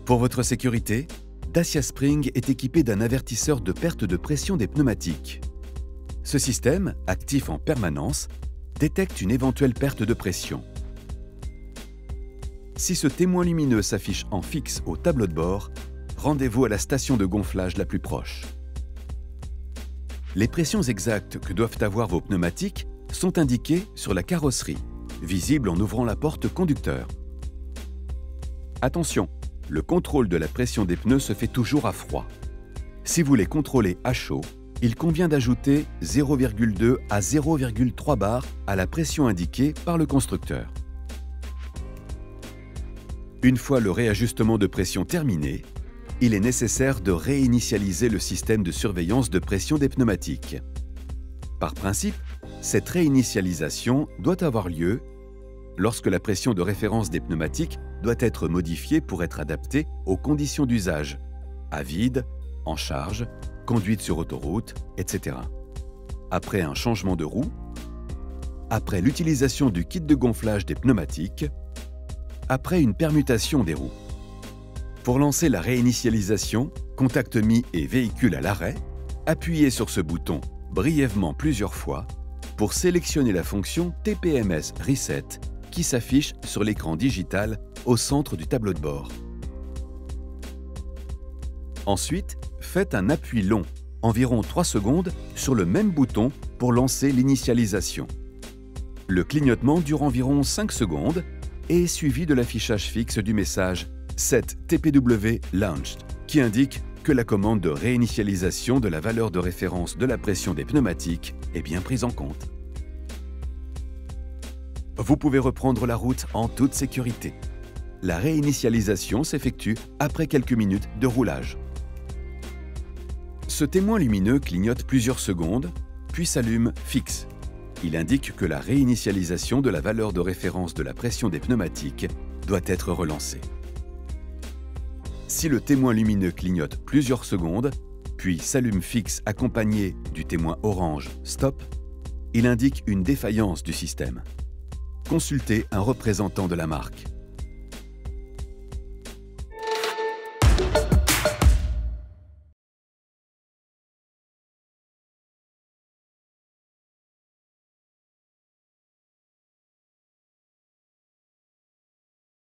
Pour votre sécurité, Dacia Spring est équipé d'un avertisseur de perte de pression des pneumatiques. Ce système, actif en permanence, détecte une éventuelle perte de pression. Si ce témoin lumineux s'affiche en fixe au tableau de bord, rendez-vous à la station de gonflage la plus proche. Les pressions exactes que doivent avoir vos pneumatiques sont indiquées sur la carrosserie, visibles en ouvrant la porte conducteur. Attention, le contrôle de la pression des pneus se fait toujours à froid. Si vous les contrôlez à chaud, il convient d'ajouter 0,2 à 0,3 bar à la pression indiquée par le constructeur. Une fois le réajustement de pression terminé, il est nécessaire de réinitialiser le système de surveillance de pression des pneumatiques. Par principe, cette réinitialisation doit avoir lieu lorsque la pression de référence des pneumatiques doit être modifiée pour être adaptée aux conditions d'usage, à vide, en charge, conduite sur autoroute, etc. Après un changement de roue, après l'utilisation du kit de gonflage des pneumatiques, après une permutation des roues. Pour lancer la réinitialisation, contact mis et véhicule à l'arrêt, appuyez sur ce bouton brièvement plusieurs fois pour sélectionner la fonction TPMS Reset qui s'affiche sur l'écran digital au centre du tableau de bord. Ensuite, faites un appui long, environ 3 secondes, sur le même bouton pour lancer l'initialisation. Le clignotement dure environ 5 secondes et est suivi de l'affichage fixe du message Set TPW Launched, qui indique que la commande de réinitialisation de la valeur de référence de la pression des pneumatiques est bien prise en compte. Vous pouvez reprendre la route en toute sécurité. La réinitialisation s'effectue après quelques minutes de roulage. Ce témoin lumineux clignote plusieurs secondes, puis s'allume fixe. Il indique que la réinitialisation de la valeur de référence de la pression des pneumatiques doit être relancée. Si le témoin lumineux clignote plusieurs secondes, puis s'allume fixe accompagné du témoin orange « Stop », il indique une défaillance du système. Consultez un représentant de la marque.